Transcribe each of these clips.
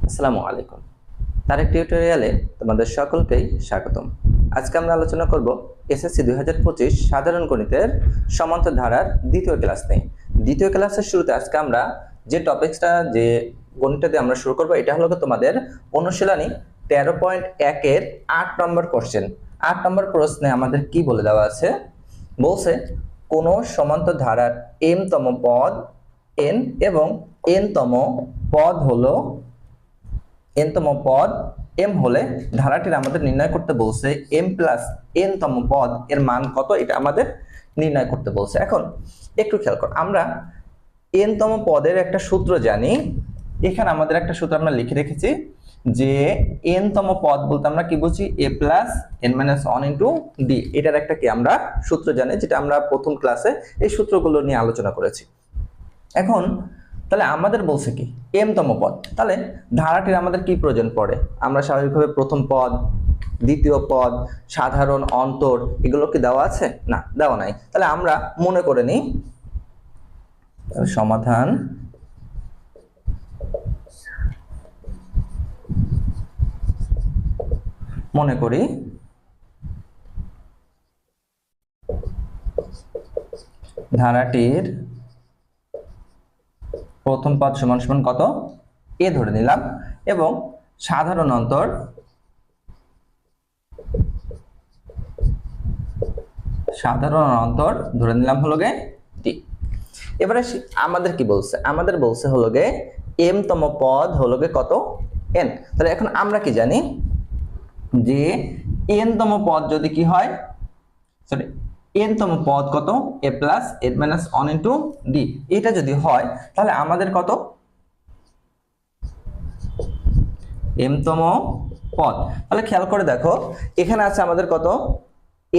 আসসালামু আলাইকুম। তারেক টিউটোরিয়ালে তোমাদের সকলকেই স্বাগতম। আজকে আমরা আলোচনা করব এসএসসি 2025 সাধারণ গণিতের সমান্তর ধারার দ্বিতীয় ক্লাস নিয়ে। দ্বিতীয় ক্লাসের শুরুতে আজকে আমরা যে টপিকসটা যে গণিতটা দিয়ে আমরা শুরু করব এটা হলো তোমাদের অনুশীলনী 13.1 এর 8 নম্বর কোশ্চেন। 8 নম্বর প্রশ্নে আমাদের কি বলে দেওয়া আছে? বলছে কোন সমান্তর ধারার m তম পদ n এবং n তম পদ হলো n তম পদ m হলে ধারাটির আমাদের নির্ণয় করতে বলছে m প্লাস n তম পদ এর মান কত, এটা আমাদের নির্ণয় করতে বলছে। এখন একটু খেয়াল করো, আমরা n তম পদের একটা সূত্র জানি। এখানে আমাদের একটা সূত্র আমরা লিখে রেখেছি যে n তম পদ বলতে আমরা কি বুঝি, a plus n minus 1 into d। এটার একটা কি আমরা সূত্র জানি, যেটা আমরা প্রথম ক্লাসে এই সূত্রগুলো নিয়ে আলোচনা করেছি। এখন তাহলে আমাদের বলছে কি m তম পদ, তাহলে ধারাটির আমাদের কি প্রয়োজন পড়ে? আমরা স্বাভাবিকভাবে প্রথম পদ, দ্বিতীয় পদ, সাধারণ, অন্তর এগুলো কি দেওয়া আছে? না, দেওয়া নাই। তাহলে আমরা মনে করে নিই সমাধান মনে করি ধারাটির প্রথম পদ সমান সমান কত, a ধরে নিলাম, এবং সাধারণ অন্তর ধরে নিলাম হলো গে d। এবারে আমাদের কি বলছে? আমাদের বলছে হলো গে m তম পদ হলো গে কত, n। তাহলে এখন আমরা কি জানি যে n তম পদ যদি কি হয়, সরি n তম পদ কত, a plus n minus 1 into d। এটা যদি হয় তাহলে আমাদের কত, m তম পদ। তাহলে খেয়াল করে দেখো, এখানে আছে আমাদের কত,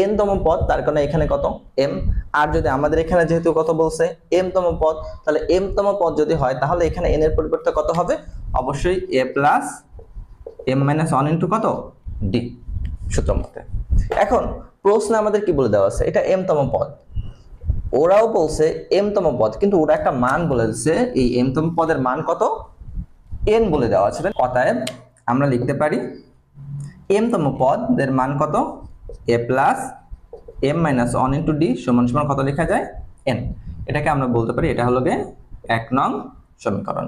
n তম পদ, তার কারণে এখানে কত m। আর যদি আমাদের এখানে যেহেতু কত বলছে m তম পদ, তাহলে m তম পদ যদি হয় তাহলে এখানে n এর পরিবর্তে কত হবে? অবশ্যই a plus m minus 1 into কত, d সূত্র মতে। এখন প্রশ্নে আমাদের কি বলে দেওয়া আছে? এটা m তম পদ, ওরাও বলছে m তম পদ, কিন্তু ওরা একটা মান বলে দিচ্ছে, এই m তম পদের মান কত, n বলে দেওয়া আছে। অতএব আমরা লিখতে পারি m তম পদের মান কত, a plus m minus 1 into d সমান সমান কত লেখা যায়, n। এটাকে আমরা বলতে পারি এটা হলো গে 1 নং সমীকরণ।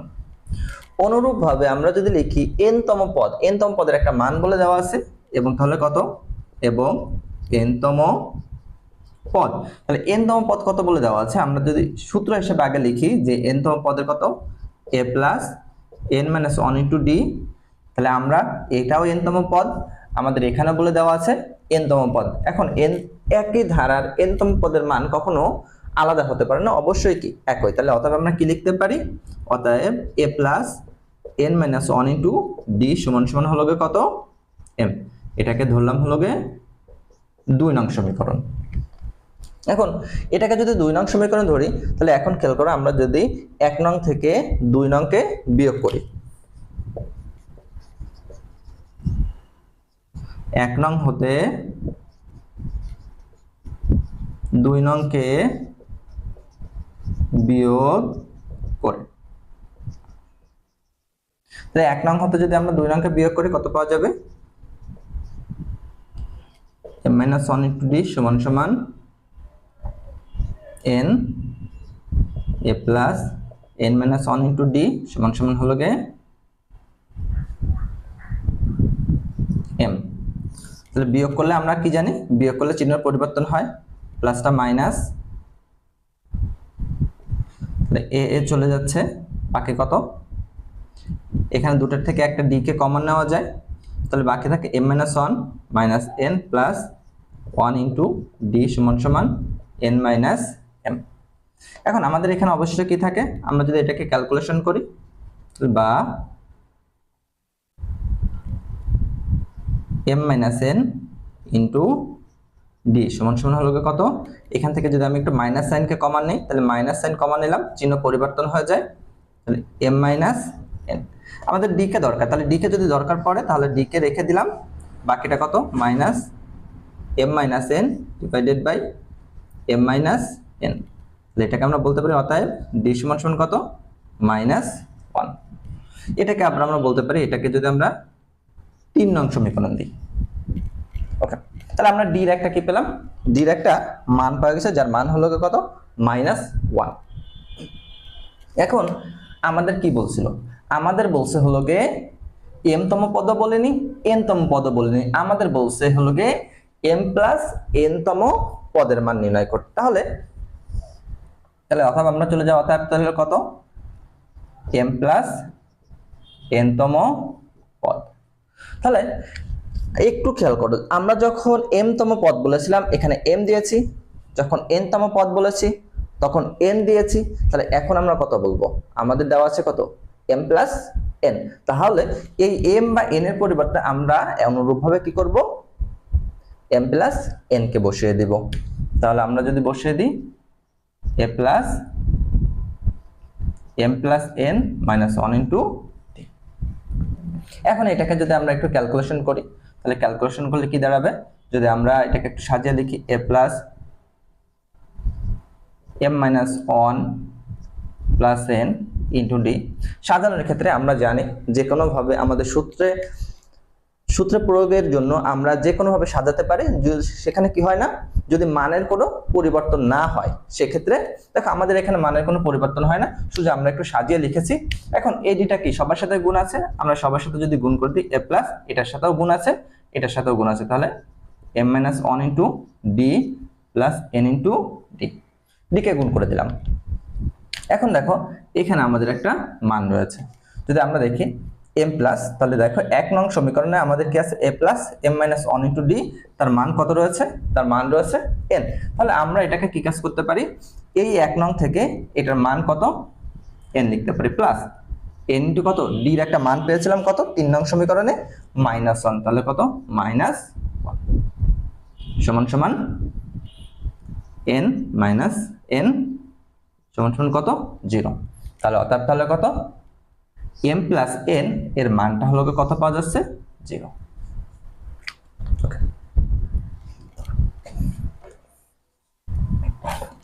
অনুরূপভাবে আমরা যদি লিখি n তম পদ, n তম পদের একটা মান বলে দেওয়া আছে, এবং তাহলে কত, এবং n তম পদ, তাহলে n তম পদ কত বলে দেওয়া আছে, আমরা যদি সূত্র হিসেবে আগে লিখি যে n তম পদের কত, a plus n minus 1 into d। তাহলে আমরা এটাও n তম পদ, আমাদের এখানে বলে দেওয়া আছে n তম পদ। এখন n একই ধারার n তম পদের মান কখনো আলাদা হতে পারে না, অবশ্যই কি একই। তাহলে অতএব আমরা কি লিখতে পারি, অতএব a plus n minus 1 into d সমান সমান হলো গে কত, m। এটাকে ধরলাম হলো গে 2 নং সমীকরণ। এখন এটাকে যদি 2 নং সমীকরণ ধরি, তাহলে এখন খেয়াল করো, আমরা যদি 1 নং থেকে 2 নংকে বিয়োগ করি, 1 নং হতে 2 নংকে বিয়োগ করে, তাহলে 1 নং হতে যদি আমরা 2 নংকে বিয়োগ করি কত পাওয়া যাবে, m মাইনাস 1 ইন্টু d সমান সমান n, a plus n minus 1 into d সমান সমান হলো গে m। তাহলে বিয়োগ করলে আমরা কি জানি, বিয়োগ করলে চিহ্নের পরিবর্তন হয়, প্লাসটা মাইনাস, তাহলে a চলে যাচ্ছে, বাকি কত, এখানে দুটোর থেকে একটা d কে কমন নেওয়া যায়, তাহলে বাকি থাকে m minus 1 minus n plus 1 into d সমান সমান n মাইনাস m। এখন আমাদের এখানে অবশ্যই কি থাকে, আমরা যদি এটাকে ক্যালকুলেশন করি, বা m minus n into d সমান সমান হলো কত, এখান থেকে যদি আমি একটু মাইনাস সাইনকে কমান নিই, তাহলে মাইনাস সাইন কমান নিলাম, চিহ্ন পরিবর্তন হয়ে যায়, তাহলে m মাইনাস n। আমাদের d কে দরকার, তাহলে d কে যদি দরকার পড়ে তাহলে d কে রেখে দিলাম, বাকিটা কত, minus m minus n divided by m minus n। তাহলে এটাকে আমরা বলতে পারি অতএব d সমান সমান কত, -1। এটাকে আমরা বলতে পারি, এটাকে যদি আমরা 3 নং সমীকরণ দিই। ওকে, তাহলে আমরা ডি এর একটা কি পেলাম, ডি এর একটা মান পাওয়া গেছে, যার মান হলো কত, -1। এখন আমাদের কি বলছিল, আমাদের বলছে হলো গে এম তম পদ বলেনি, এন তম পদ বলেনি, আমাদের বলছে হলো গে এম প্লাস এন তম পদের মান নির্ণয় করতে। তাহলে অথবা আমরা চলে যাও, অতএব তাহলে কত, এম প্লাস এন তম পদ। তাহলে একটু খেয়াল করো, আমরা যখন এম তম পদ বলেছিলাম এখানে এম দিয়েছি, যখন এন তম পদ বলেছি তখন এন দিয়েছি। তাহলে এখন আমরা কত বলবো, আমাদের দেওয়া আছে কত, এম প্লাস এন। তাহলে এই এম বা এন এর পরিবর্তে আমরা অনুরূপভাবে কি করব, এম প্লাস এন কে বসিয়ে দিব। তাহলে আমরা যদি বসিয়ে দিই a plus m plus n -1 into, এখন এটাকে যদি আমরা একটু ক্যালকুলেশন করি, তাহলে ক্যালকুলেশন করলে কি দাঁড়াবে, যদি আমরা এটাকে একটু সাজিয়ে লিখি এ প্লাস m-1 প্লাস n ইন্টু ডি। সাজানোর ক্ষেত্রে আমরা জানি যে কোনোভাবে আমাদের সূত্রে প্রয়োগের জন্য আমরা যে কোনোভাবে সাজাতে পারি, সেখানে কি হয় না, যদি মানের কোনো পরিবর্তন না হয় সেক্ষেত্রে দেখো আমাদের এখানে মানের কোনো পরিবর্তন হয় না, শুধু আমরা একটু সাজিয়ে লিখেছি। এখন এই ডিটা কি সবার সাথে গুণ আছে, আমরা সবার সাথে যদি গুণ করে দিই এ প্লাস এটার সাথেও গুণ আছে, এটার সাথেও গুণ আছে, তাহলে m-1 into D plus N into D, ডিকে গুণ করে দিলাম। এখন দেখো এখানে আমাদের একটা মান রয়েছে, যদি আমরা দেখি m প্লাস, তাহলে দেখো 1 নং সমীকরণে আমাদের কি আছে, a plus m-1 into D, তার মান কত রয়েছে, তার মান রয়েছে n। তাহলে আমরা এটাকে কি কাজ করতে পারি, এই 1 নং থেকে এটার মান কত n লিখতে পারি, প্লাস n ইন্টু কত, d এর একটা মান পেয়েছিলাম কত 3 নং সমীকরণে -1, তাহলে কত -1 সমান সমান n মাইনাস n সমান সমান কত 0। তাহলে অর্থাৎ তাহলে কত, m প্লাস n এর মানটা হলো কত পাওয়া যাচ্ছে, 0। ওকে,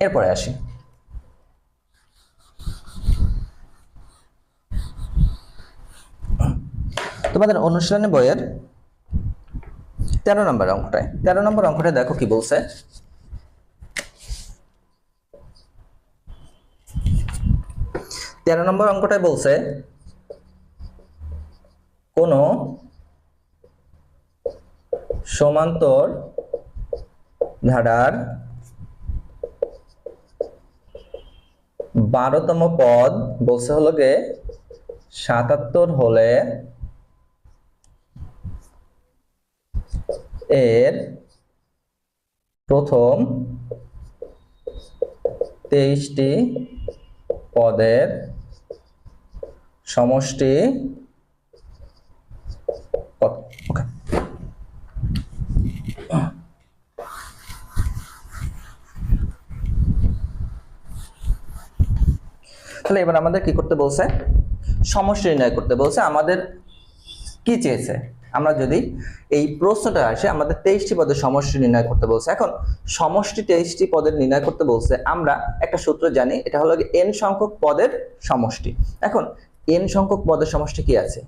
এরপরে আসি, তোমাদের অনুশীলনী বইয়ের 13 নম্বর অঙ্কটায়, 13 নম্বর অঙ্কটায় দেখো কি বলছে, 13 নম্বর অঙ্কটায় বলছে কোন সমান্তর ধারার 12তম পদ বলছে হলো গে 77 হলে এর প্রথম 23টি পদের সমষ্টি কত। ওকে, তাহলে এবার আমাদের কি করতে বলছে, সমষ্টি নির্ণয় করতে বলছে। আমাদের কি চেয়েছে, আমরা যদি এই প্রশ্নটা আসে আমাদের 23টি পদের সমষ্টি নির্ণয় করতে বলছে। এখন সমষ্টি 23টি পদের নির্ণয় করতে বলছে, আমরা একটা সূত্র জানি, এটা হলো n সংখ্যক পদের সমষ্টি। এখন n সংখ্যক পদের সমষ্টি কি আছে,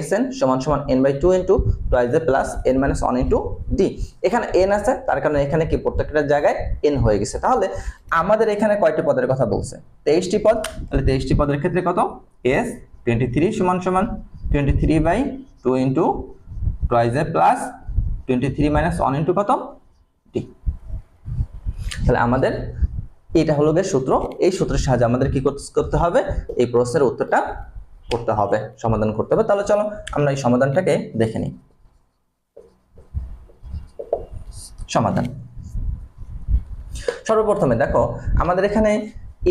Sn সমান সমান n/2 ইন্টু টুয়াইস এ প্লাস n-1 ইন্টু ডি। এখানে n আছে, তার কারণে এখানে কি প্রত্যেকটা জায়গায় n হয়ে গেছে। তাহলে আমাদের এখানে কয়টি পদের কথা বলছে, 23টি পদ। তাহলে 23টি পদের ক্ষেত্রে কত, S 23 সমান সমান 23/2 ইন্টু টুয়াইস এ প্লাস 23-1 ইন্টু কত ডি। তাহলে আমাদের এটা হলো গে সূত্র, এই সূত্রের সাহায্যে আমাদের কি করতে হবে, এই প্রশ্নের উত্তরটা করতে হবে, সমাধান করতে হবে। তাহলে চলো আমরা এই সমাধানটাকে দেখে নিই। সমাধান, সর্বপ্রথমে দেখো আমাদের এখানে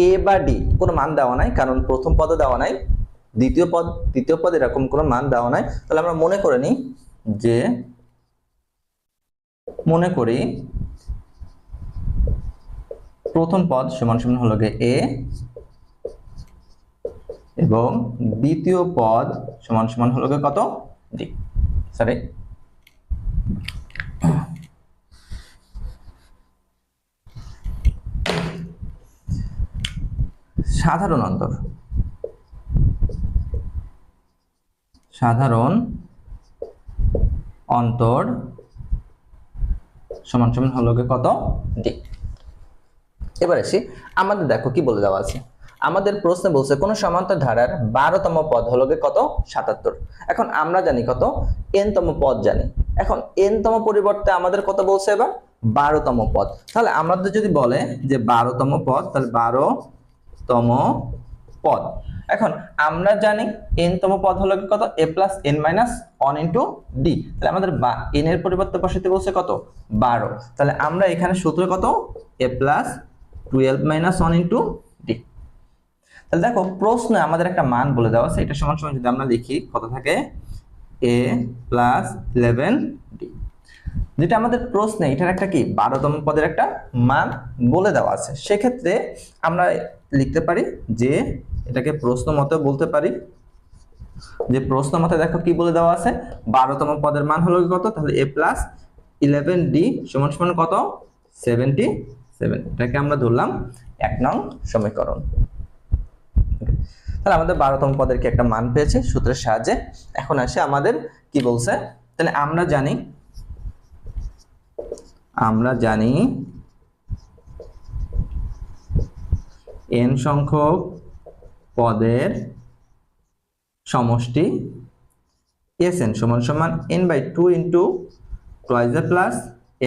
a বা d কোনো মান দেওয়া নাই, কারণ প্রথম পদে দেওয়া নাই, দ্বিতীয় পদ এরকম কোনো মান দেওয়া নাই। তাহলে আমরা মনে করে নিই যে, মনে করি প্রথম পদ সমান সমান হলো গে a এবং দ্বিতীয় পদ সমান সমান হলো গে কত d। সরি, সাধারণ অন্তর, সাধারণ অন্তর সমান সমান হলো কত ডি। এবার আসি আমাদের দেখো কি বলে দেওয়া আছে, আমাদের প্রশ্নে বলছে কোন সমান্তর ধারার 12তম পদ হলো কত 77। এখন আমরা জানি কত n তম পদ জানি, এখন n তম পরিবর্তে আমাদের কত বলছে এবার 12তম পদ। তাহলে আমাদের যদি বলে যে 12তম পদ, তাহলে 12তম পদ। এখন আমরা জানি n তম পদ হলো কত a + n - 1 * d। তাহলে আমাদের n এর পরিবর্তে বসাতে বলছে কত 12। তাহলে আমরা এখানে সূত্র কত a + 12 - 1 * d। তাহলে দেখো প্রশ্নে আমাদের একটা মান বলে দেওয়া আছে, এটা সমান সমান যদি আমরা লিখি কত থাকে a + 11d, যেটা আমাদের প্রশ্নে এটার একটা কি 12তম পদের একটা মান বলে দেওয়া আছে। সেক্ষেত্রে আমরা লিখতে পারি যে এটাকে প্রশ্ন মতে বলতে পারি যে প্রশ্ন মতে দেখো কি বলে দেওয়া আছে 12তম পদের মান হলো কত, তাহলে a + 11d সমান সমান কত 77। এটাকে আমরা ধরলাম 1 নং সমীকরণ। তাহলে আমাদের 12তম পদের কি একটা মান পেয়েছে সূত্রের সাহায্যে। এখন আসে আমাদের কি বলছে, তাহলে আমরা জানি n সংখ্যক পদের সমষ্টি Sn সমান সমান n/2 * twice a plus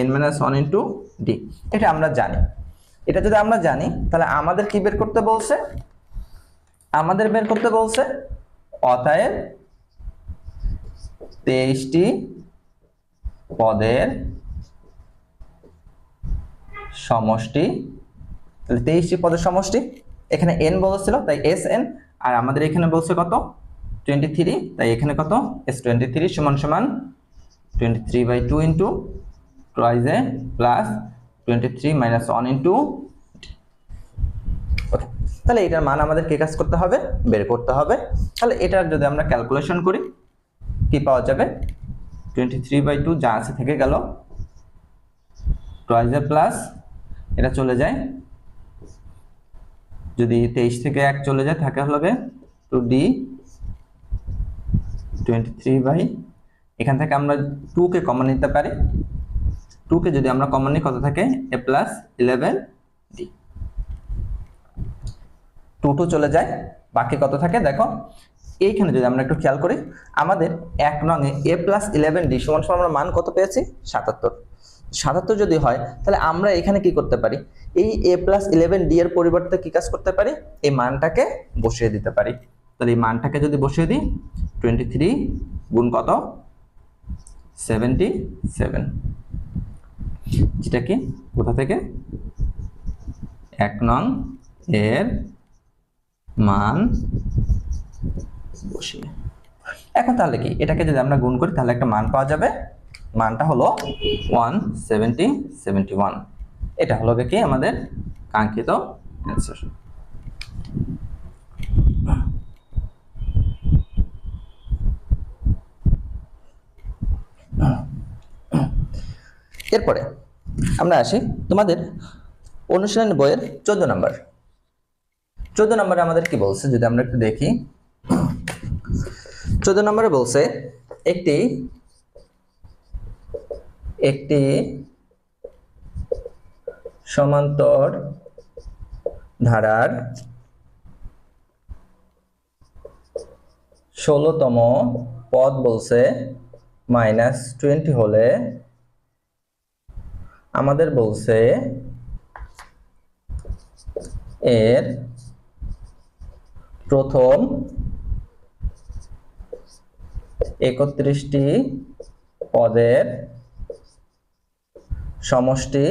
n - 1 * d। এটা আমরা জানি। এটা যদি আমরা জানি তাহলে আমাদের কি বের করতে বলছে, আমাদের বের করতে বলছে অতএব 23টি পদের সমষ্টি। তাহলে 23টি পদের সমষ্টি, এখানে n বলেছিল তাই Sn, আর আমাদের এখানে বলছে কত 23, তাই এখানে কত S23 সমান সমান 23/2 * twice a plus 23 - 1 * d। ওকে, তাহলে এটার মান আমাদের কি কাজ করতে হবে বের করতে হবে। তাহলে এটার যদি আমরা ক্যালকুলেশন করি কি পাওয়া যাবে 23/2 যা আছে থেকে গেল, twice a plus এটা চলে যায়, যদি 23 থেকে 1 চলে যায় থাকে হলো 2d 23 এখান থেকে আমরা 2 কে কমন নিতে পারি, 2 কে যদি আমরা কমন নিই কত থাকে a + 11d, 2 চলে যায়, বাকি কত থাকে দেখো এইখানে যদি আমরা একটু খেয়াল করি আমাদের 1 নং এ a + 11d সমান সমান আমরা মান কত পেয়েছি 77। 77 যদি হয় তাহলে আমরা এখানে কি করতে পারি, এই a + 11d এর পরিবর্তে কি কাজ করতে পারি এই মানটাকে বসিয়ে দিতে পারি। তাহলে এই মানটাকে যদি বসিয়ে দিই 23 গুণ কত 77, যেটা কি কোথা থেকে 1 নং এর মান বসিয়ে। এখন তাহলে কি এটাকে যদি আমরা গুণ করি তাহলে একটা মান পাওয়া যাবে, মানটা হলো 171। এটা হলো কি আমাদের কাঙ্ক্ষিত অ্যানসার। এরপরে আমরা আসি তোমাদের অনুশীলনী বইয়ের 14 নম্বর। 14 নম্বরে আমাদের কি বলছে যদি আমরা একটু দেখি, 14 নম্বরে বলছে একটি সমান্তর ধারার 16তম পদ বলছে -20 হলে আমাদের বলছে এর প্রথম 31টি পদের সমষ্টি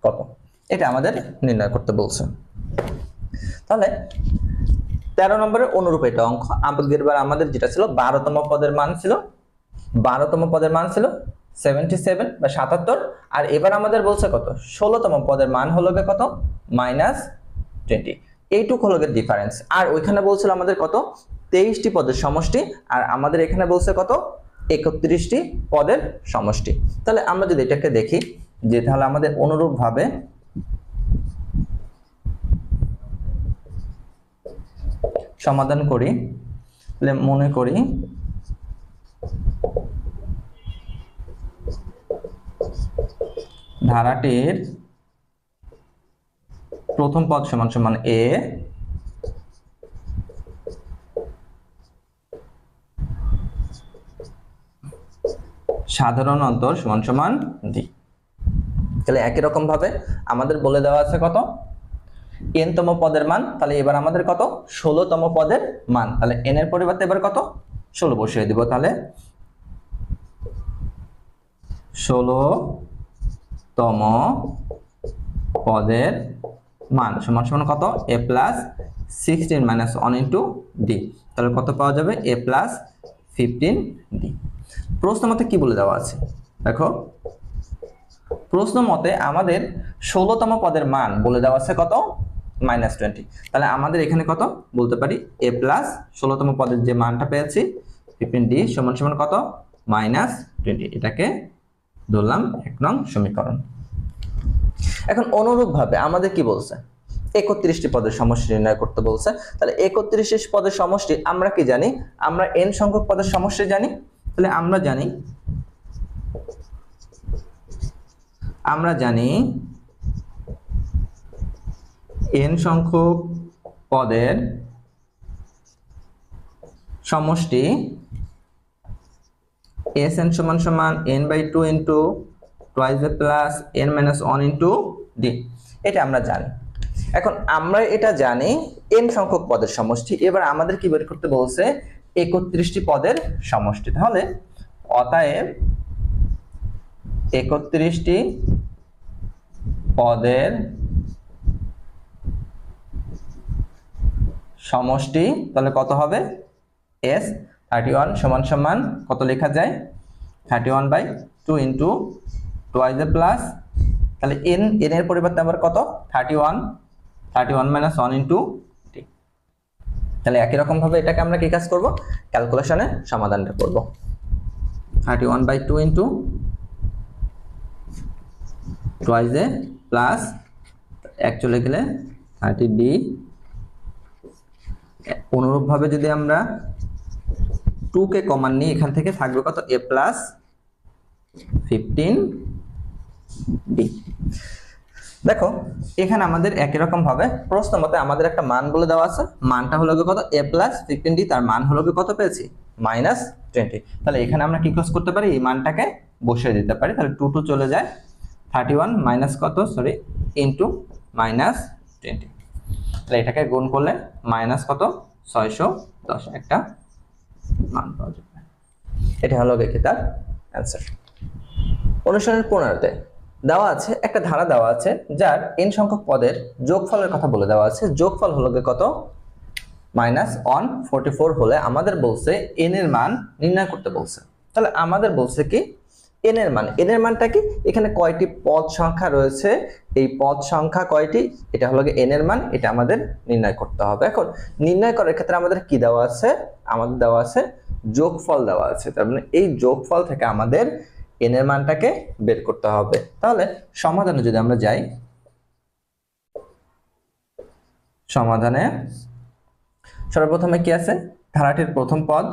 কত, এটা আমাদের নির্ণয় করতে বলছে। তাহলে 13 নম্বরের অনুরূপ এটা অঙ্ক। আমাদের যেটা ছিল 12তম পদের মান ছিল 77 বা 77, আর এবার আমাদের বলছে কত 16তম পদের মান হলো কত -20। এইটুকু হলো ডিফারেন্স। আর ওইখানে বলছিল আমাদের কত 23টি পদের সমষ্টি, আর আমাদের এখানে বলছে কত 31টি পদের সমষ্টি। তাহলে আমরা যদি এটাকে দেখি যে তাহলে আমাদের অনুরূপ ভাবে সমাধান করি, তাহলে মনে করি ধারাটির প্রথম পদ সমান সমান এ, সাধারণ অন্তর সমান সমান ডি। তাহলে একই রকম ভাবে আমাদের বলে দেওয়া আছে কত n তম পদের মান, তাহলে এবার আমাদের কত 16 তম পদের মান, তাহলে n এর পরিবর্তে এবার কত 16 বসিয়ে দিব। তাহলে 16 তম পদের মান সমান সমান কত a plus 16 minus 1 into D. তাহলে কত পাওয়া যাবে a প্লাস 15 ডি। প্রশ্ন মতে কি বলে দেওয়া আছে দেখো, প্রশ্ন মতে আমাদের 16 তম পদের মান বলে দেওয়া আছে কত -20। তাহলে আমাদের এখানে কত বলতে পারি a প্লাস 16 তম পদের যে মানটা পেয়েছি 15d সমান সমান কত -20। এটাকে ধরলাম 1 নং সমীকরণ। এখন অনুরূপভাবে আমাদের কি বলছে 31টি পদের সমষ্টি নির্ণয় করতে বলছে। তাহলে 31 পদের সমষ্টি আমরা কি জানি, আমরা n সংখ্যক পদের সমষ্টি জানি। তাহলে আমরা জানি n সংখ্যক পদের সমষ্টি Sn সমান সমান n/2 into twice a plus n minus 1 into D. এটা আমরা জানি। এখন আমরা এটা জানি n সংখ্যক পদের সমষ্টি, এবার আমাদের কি বের করতে বলছে 31টি পদের সমষ্টি। তাহলে অতএব 31টি পদের সমষ্টি, তাহলে কত হবে s 31 সমান সমান কত লেখা যায় 31/2 ইন্টু টুয়াইস a প্লাস, তাহলে n এর পরিবর্তে আবার কত 31 মাইনাস 1 ইন্টু টি। তাহলে একই রকম ভাবে এটাকে আমরা কি কাজ করব, ক্যালকুলেশনে সমাধানটা করব। 31/2 ইন্টু টুয়াইস a প্লাস 1 চলে গেলে 30d। অনুরূপভাবে যদি আমরা 2 কে কমন নিই, এখান থেকে থাকবে কত a প্লাস 15d। দেখো এখানে আমাদের একই রকম ভাবে প্রশ্ন মতে আমাদের একটা মান বলে দেওয়া আছে, মানটা হলো কত a প্লাস 15d, তার মান হলো কত পেয়েছি -20। তাহলে এখানে আমরা কি কাজ করতে পারি, এই মানটাকে বসিয়ে দিতে পারি। তাহলে 2 চলে যায় 31 মাইনাস কত সরি ইনটু -20। তাহলে এটাকে গুণ করলে মাইনাস কত 610 একটা মান পাওয়া যাবে। এটা হলো কি তার অ্যানসার। অনুশীলনের 15তে দেওয়া আছে একটা ধারা দেওয়া আছে যার n সংখ্যক পদের যোগফলের কথা বলে দেওয়া আছে। যোগফল হলো কত -144 হলে আমাদের বলছে n এর মান নির্ণয় করতে বলছে। তাহলে আমাদের বলছে কি n এর মানটা কি, এখানে কয়টি পদ সংখ্যা রয়েছে, এই পদ সংখ্যা কয়টি, এটা হলো n এর মান, এটা আমাদের নির্ণয় করতে হবে। এখন নির্ণয় করার ক্ষেত্রে আমাদের কি দেওয়া আছে, আমাদের দেওয়া আছে যোগফল দেওয়া আছে। তার মানে এই যোগফল থেকে আমাদের n এর মানটাকে বের করতে হবে। তাহলে সমাধানে যদি আমরা যাই, সমাধানে সর্বপ্রথমে কি আছে, ধারাটির প্রথম পদ,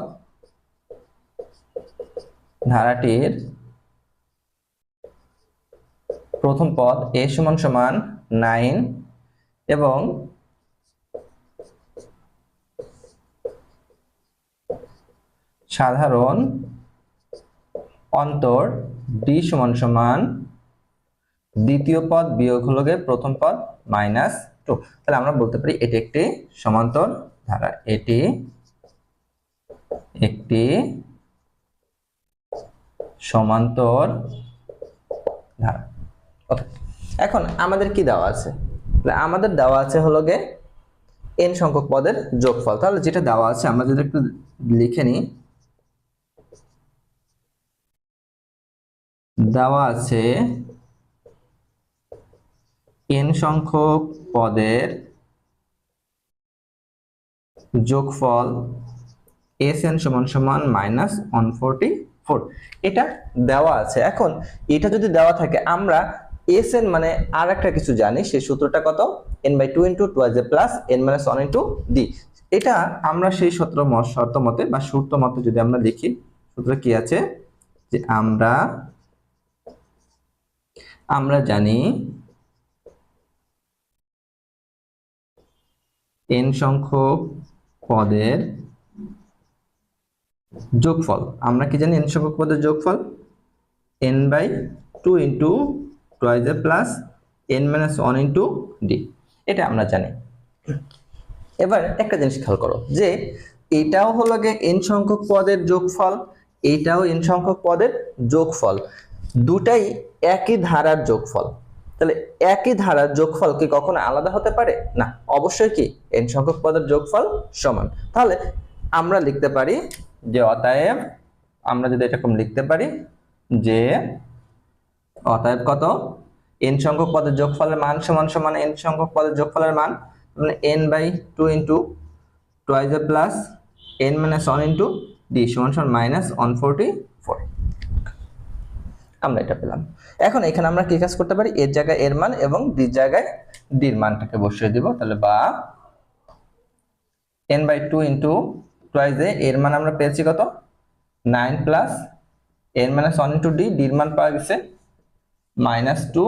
ধারাটির প্রথম পদ a সমান সমান 9 এবং সাধারণ অন্তর d সমান সমান দ্বিতীয় পদ বিয়োগ হলো প্রথম পদ -2। তাহলে আমরা বলতে পারি এটি একটি সমান্তর ধারা, এটি একটি সমান্তর ধারা। ওকে, এখন আমাদের কি দেওয়া আছে, আমাদের দেওয়া আছে হলো n সংখ্যক পদের যোগফল। তাহলে যেটা দেওয়া আছে আমরা যদি একটু লিখে নিই, দেওয়া আছে n সংখ্যক পদের যোগফল Sn সমান সমান -144, এটা দেওয়া আছে। এখন এটা যদি দেওয়া থাকে, আমরা Sn মানে আর একটা কিছু জানি, সেই সূত্রটা কত n/2 into twice a plus n minus 1 into d। এটা আমরা সেই শর্ত মতে বা সূত্র মতে যদি আমরা লিখি, সূত্র কি আছে যে আমরা জানি n সংখ্যক পদের যোগফল। আমরা কি জানি n সংখ্যক পদের যোগফল n/2 ইন্টু টুয়াইস এ প্লাস n-1 ইন্টু ডি, এটা আমরা জানি। এবার একটা জিনিস খেয়াল করো যে এটাও হলো গিয়ে n সংখ্যক পদের যোগফল, এটাও n সংখ্যক পদের যোগফল, দুটাই একই ধারার যোগফল। তাহলে একই ধারার যোগফল কি কখনো আলাদা হতে পারে? না, অবশ্যই কি n সংখ্যক পদের যোগফল সমান। তাহলে আমরা লিখতে পারি যে অতএব, আমরা যদি এরকম লিখতে পারি যে অতএব কত, n সংখ্যক পদের যোগফলের মান সমান সমান n সংখ্যক পদের যোগফলের মান, মানে n/2 ইন্টু টুয়াইস এ প্লাস n-1 ইন্টু ডি সমান সমান -144। আমরা এটা পেলাম। এখন এখানে আমরা কি কাজ করতে পারি, এর জায়গায় এর মান এবং ডির জায়গায় ডির মানটাকে বসিয়ে দিব। তাহলে বা n/2 ইন্টু টুয়াইস এ এর মান আমরা পেয়েছি কত 9 প্লাস n-1 ইন্টু ডি, ডির মান পাওয়া গেছে -2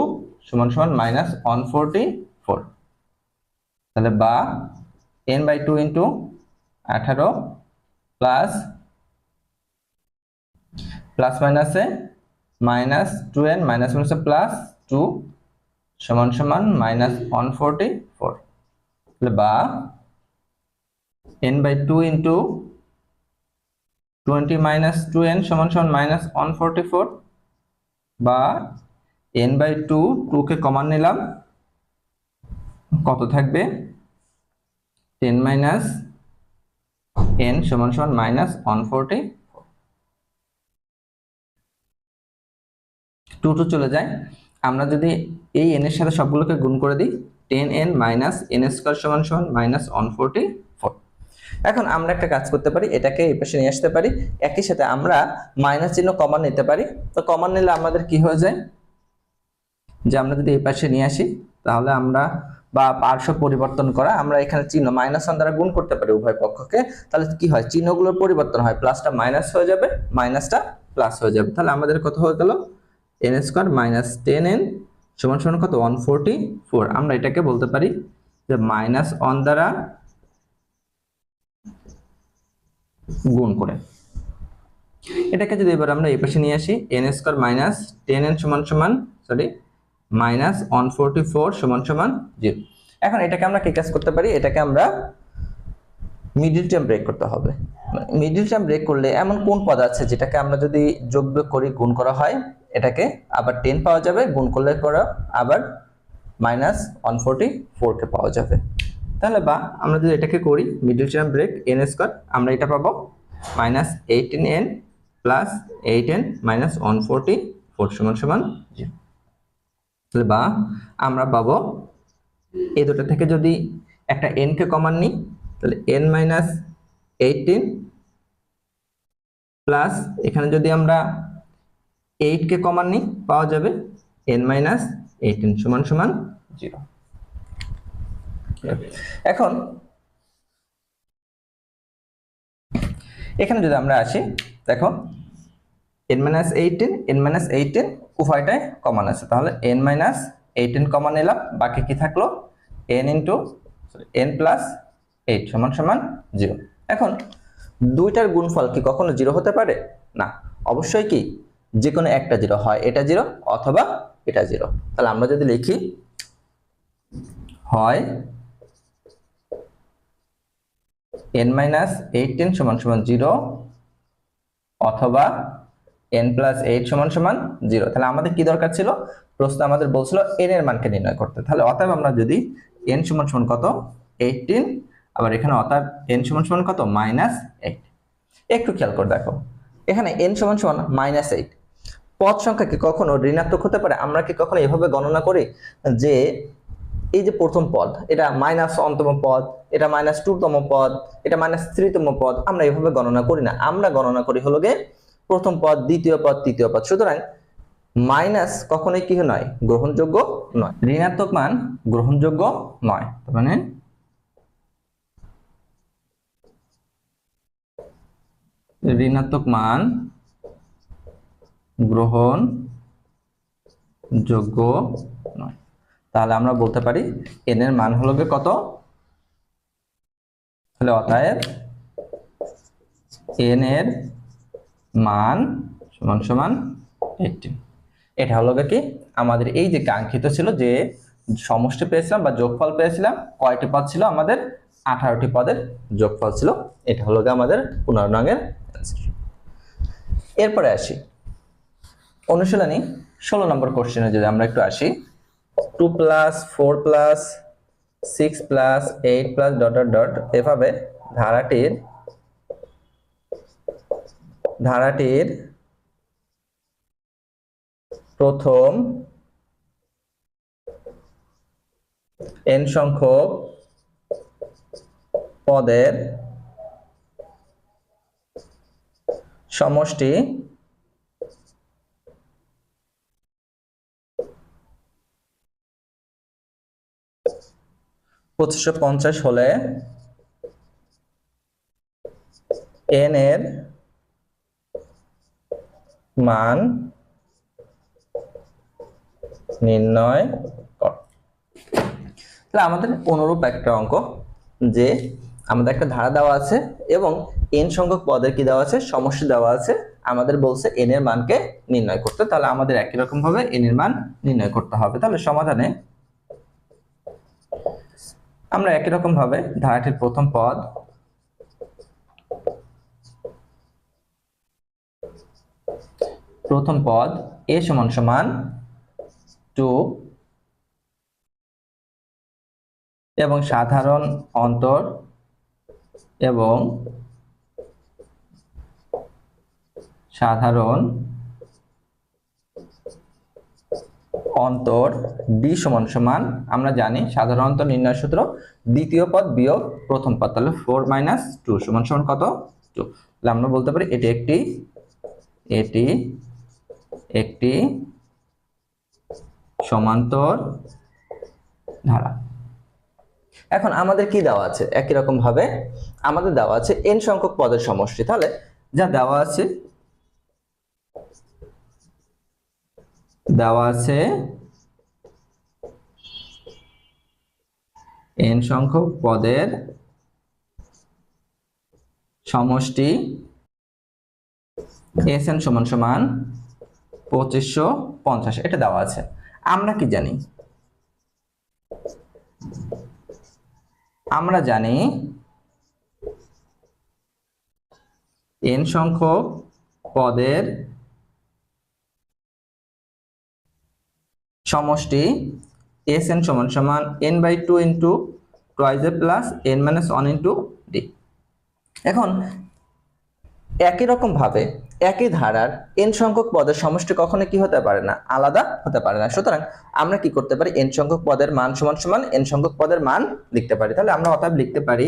সমান সমান -144। তাহলে বা n/2 ইন্টু 18 প্লাস মাইনাসে -2n মাইনাস মাইনাসে +2 সমান সমান -144। তাহলে বা n/2 ইন্টু 20 মাইনাস 2n সমান সমান -144, বা n/2 2 কে কমন নিলাম, কত থাকবে 10 মাইনাস n সমান সমান -144। 2 চলে যায়। আমরা যদি এই n এর সাথে সবগুলোকে গুণ করে দিই 10n মাইনাস n স্কয়ার সমান সমান -144। এখন আমরা একটা কাজ করতে পারি, এটাকে এই পাশে নিয়ে আসতে পারি, একই সাথে আমরা মাইনাস চিহ্ন কমন নিতে পারি। তো কমন নিলে আমাদের কি হয়ে যায় যে আমরা যদি এই পাশে নিয়ে আসি তাহলে আমরা বা পার্শ্ব পরিবর্তন করা, আমরা এখানে চিহ্ন -1 দ্বারা গুণ করতে পারি উভয় পক্ষকে। তাহলে কি হয়, চিহ্নগুলোর পরিবর্তন হয়, প্লাসটা মাইনাস হয়ে যাবে, মাইনাসটা প্লাস হয়ে যাবে। তাহলে আমাদের কত হয়ে গেল n স্কয়ার মাইনাস 10n সমান সমান কত 144। আমরা এটাকে বলতে পারি যে -1 দ্বারা গুণ করে। এটাকে যদি এবার আমরা এই পাশে নিয়ে আসি n স্কয়ার মাইনাস 10n সমান সমান -144 সমান সমান 0। এখন এটাকে আমরা কি কাজ করতে পারি, এটাকে আমরা মিডল টার্ম ব্রেক করতে হবে। মিডল টার্ম ব্রেক করলে এমন কোন পদ আছে যেটাকে আমরা যদি যোগ বিয়োগ করি গুণ করা হয় এটাকে আবার 10 পাওয়া যাবে, গুণ করলে পরে আবার -144 কে পাওয়া যাবে। তাহলে বা আমরা যদি এটাকে করি middle term break n square, আমরা এটা পাবো -18n প্লাস 8n মাইনাস 144 সমান সমান 0। তাহলে বা আমরা পাবো এই দুটো থেকে যদি একটা n কে কমন নিই তাহলে n মাইনাস 18 প্লাস এখানে যদি আমরা 8 কে কমন নিই পাওয়া যাবে n মাইনাস 18 সমান সমান 0। এখন এখানে যদি আমরা আসি, দেখো n-18 উভয়টাই কমন আছে, তাহলে n-18 কমন নিলাম, বাকি কি থাকলো n প্লাস 8 সমান সমান 0। এখন দুইটার গুণফল কি কখনো 0 হতে পারে? না, অবশ্যই কি যে কোনো একটা 0 হয়, এটা 0 অথবা এটা 0। তাহলে আমরা যদি লিখি হয় n-18 সমান সমান 0 অথবা n প্লাস 8 সমান সমান 0। তাহলে আমাদের কি দরকার ছিল, প্রশ্ন আমাদের বলছিল n এর মানকে নির্ণয় করতে। তাহলে অতএব আমরা যদি n সমান সমান কত 18, আবার এখানে অতএব n সমান সমান কত -8। একটু খেয়াল করে দেখো এখানে n সমান সমান -8, পদ সংখ্যা কি কখনো ঋণাত্মক হতে পারে? আমরা কি কখনো এভাবে গণনা করি যে এই যে প্রথম পদ এটা -1তম পদ, এটা -2তম পদ, এটা -3তম পদ, আমরা এভাবে গণনা করি না। আমরা গণনা করি হলো গে প্রথম পদ, দ্বিতীয় পদ, তৃতীয় পদ। সুতরাং মাইনাস কখনোই কি নয়, গ্রহণযোগ্য নয়, ঋণাত্মক মান গ্রহণযোগ্য নয়। মানে ঋণাত্মক মান গ্রহণ যোগ্য নয়। তাহলে আমরা বলতে পারি n এর মান হলো কত, তাহলে অতএব n এর মান সমান সমান 18। এটা হলো কি আমাদের এই যে কাঙ্ক্ষিত ছিল যে সমষ্টি পেয়েছিলাম বা যোগফল পেয়েছিলাম, কয়টি পদ ছিল আমাদের, 18টি পদের যোগফল ছিল। এটা হলো আমাদের 15 নংয়ের অ্যানসার। এরপরে আসি অনুশীলনী 16 নম্বর কোশ্চেনে যদি আমরা একটু আসি, 2 + 4 + 6 + 8 + ডট ডট ডট, এভাবে ধারাটির প্রথম n সংখ্যক পদের সমষ্টি $2550 হলে n এর মান নির্ণয় কর। তাহলে আমাদের অনুরূপ একটা অঙ্ক, যে আমাদের একটা ধারা দেওয়া আছে এবং n সংখ্যক পদের কি দেওয়া আছে, সমষ্টি দেওয়া আছে, আমাদের বলছে n এর মানকে নির্ণয় করতে। তাহলে আমাদের একই রকম ভাবে n এর মান নির্ণয় করতে হবে। তাহলে সমাধানে আমরা একই রকম ভাবে ধারাটির প্রথম পদ a সমান সমান 2 এবং সাধারণ অন্তর এবং সাধারণ অন্তর d সমান সমান, আমরা জানি সাধারণ অন্তর নির্ণয় সূত্র দ্বিতীয় পদ বিয়োগ প্রথম পদ, তাহলে 4 - 2 সমান সমান কত, 2। তাহলে আমরা বলতে পারি এটি একটি সমান্তর ধারা। এখন আমাদের কি দেওয়া আছে, একই রকম ভাবে আমাদের দেওয়া আছে n সংখ্যক পদের সমষ্টি। তাহলে যা দেওয়া আছে n সংখ্যক পদের সমষ্টি Sn সমান সমান 2550, এটা দেওয়া আছে। আমরা কি জানি, আমরা জানি n সংখ্যক পদের সমষ্টি Sn সমান সমান n/2 * 2a + n - 1 * d। এখন একই রকম ভাবে একই ধারার n সংখ্যক পদের সমষ্টি কখনো কি হতে পারে না, আলাদা হতে পারে না। সুতরাং আমরা কি করতে পারি, n সংখ্যক পদের মান সমান সমান n সংখ্যক পদের মান লিখতে পারি। তাহলে আমরা অতএব লিখতে পারি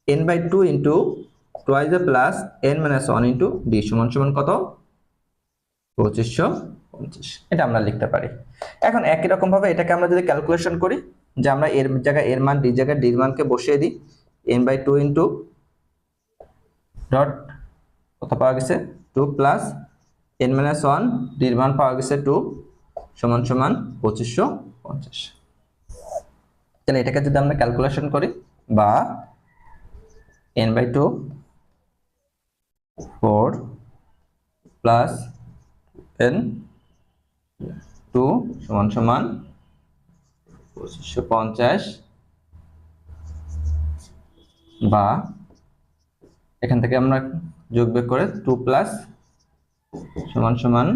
n/2 * 2a + n - 1 * d সমান সমান কত, 2550। এটা আমরা লিখতে পারি। এখন একই রকম ভাবে এটাকে আমরা যদি ক্যালকুলেশন করি, যে আমরা এর জায়গায় এর মান, d জায়গায় d এর মানকে বসিয়ে দিই, n/2 * ডট কত পাওয়া গেছে, 2 + n - 1, d এর মান পাওয়া গেছে 2 সমান সমান 2550। তাহলে এটাকে যদি আমরা ক্যালকুলেশন করি, বা n/2 4 + n2 সমান সমান 2550, বা এখান থেকে আমরা যোগ বিয়োগ করে 2 + সমান সমান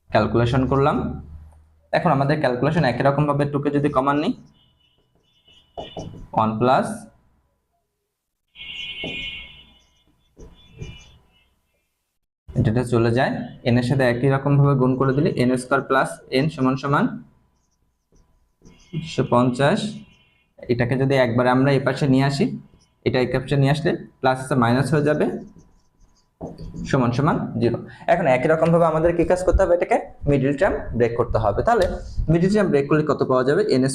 ক্যালকুলেশন করলাম। এখন আমাদের ক্যালকুলেশন একই রকম ভাবে 2 কে যদি কমান নিই, 1 + এটা চলে যায়, n এর সাথে একই রকম ভাবে গুণ করে দিলে n² + n সমান সমান 150। এটাকে যদি একবার আমরা এই পাশে নিয়ে আসি, এটা এই পাশে নিয়ে আসলে প্লাস আছে মাইনাস হয়ে যাবে, সমান সমান 0। এখন একই রকম ভাবে আমাদের কি কাজ করতে হবে, এটাকে মিডল টার্ম ব্রেক করতে হবে। তাহলে মিডল টার্ম ব্রেক করলে কত পাওয়া যাবে, n²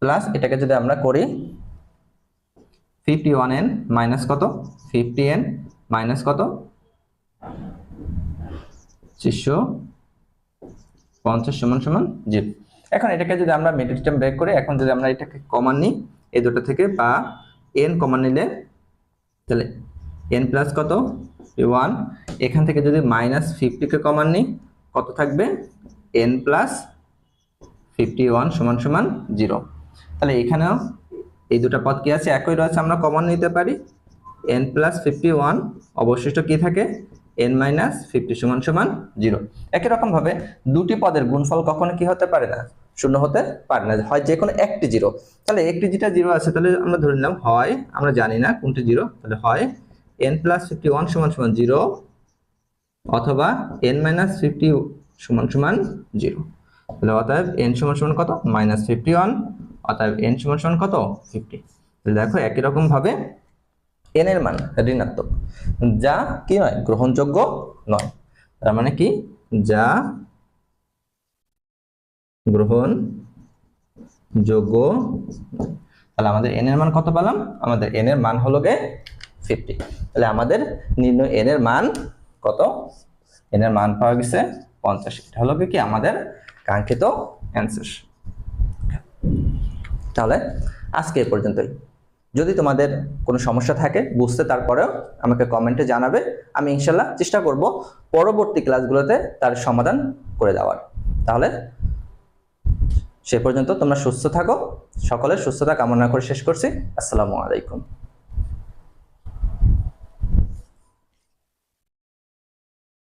প্লাস এটাকে যদি আমরা করি 51n মাইনাস কত 50n মাইনাস কত 450 সমান সমান 0। এখন এটাকে যদি আমরা মিডল টার্ম ব্রেক করি, এখন যদি আমরা এটাকে কমন নিই এই দুটো থেকে বা n কমন নিলে তাহলে n প্লাস কত 1, এখান থেকে যদি মাইনাস 50 কে কমন নিই কত থাকবে n প্লাস 51 সমান সমান 0। তাহলে এখানেও এই দুটো পদ কি আছে একই রয়েছে, আমরা কমন নিতে পারি n প্লাস 51, অবশিষ্ট কি থাকে n মাইনাস 50 সমান সমান 0। একই রকম ভাবে দুটি পদের গুণফল কখনো কি হতে পারে না, শূন্য হতে পারে না, হয় যে কোনো একটি 0। তাহলে একটি যেটা 0 আছে তাহলে আমরা ধরে নিলাম হয়, আমরা জানি না কোনটি 0, তাহলে হয় n প্লাস 51 সমান সমান 0 অথবা n মাইনাস 50 সমান সমান 0। তাহলে অতএব n সমান সমান কত মাইনাস 51, অতএব n সমান সমান কত 50। তাহলে দেখো একই রকম ভাবে n এর মান ঋণাত্মক, যা কি নয় গ্রহণযোগ্য নয়। তার মানে কি যা গ্রহণযোগ্য। তাহলে আমাদের n এর মান কত পেলাম, আমাদের n এর মান হলো গে 50। তাহলে আমাদের নির্ণয় n এর মান কত, n এর মান পাওয়া গেছে 50। এটা হলো কি আমাদের কাঙ্ক্ষিত অ্যানসার। তাহলে আজকে এই পর্যন্তই। যদি তোমাদের কোনো সমস্যা থাকে বুঝতে তারপরেও আমাকে কমেন্টে জানাবে, আমি ইনশাল্লাহ চেষ্টা করব পরবর্তী ক্লাসগুলোতে তার সমাধান করে দেওয়ার। তাহলে সে পর্যন্ত তোমরা সুস্থ থাকো, সকলের সুস্থতা কামনা করে শেষ করছি। আসসালামু আলাইকুম।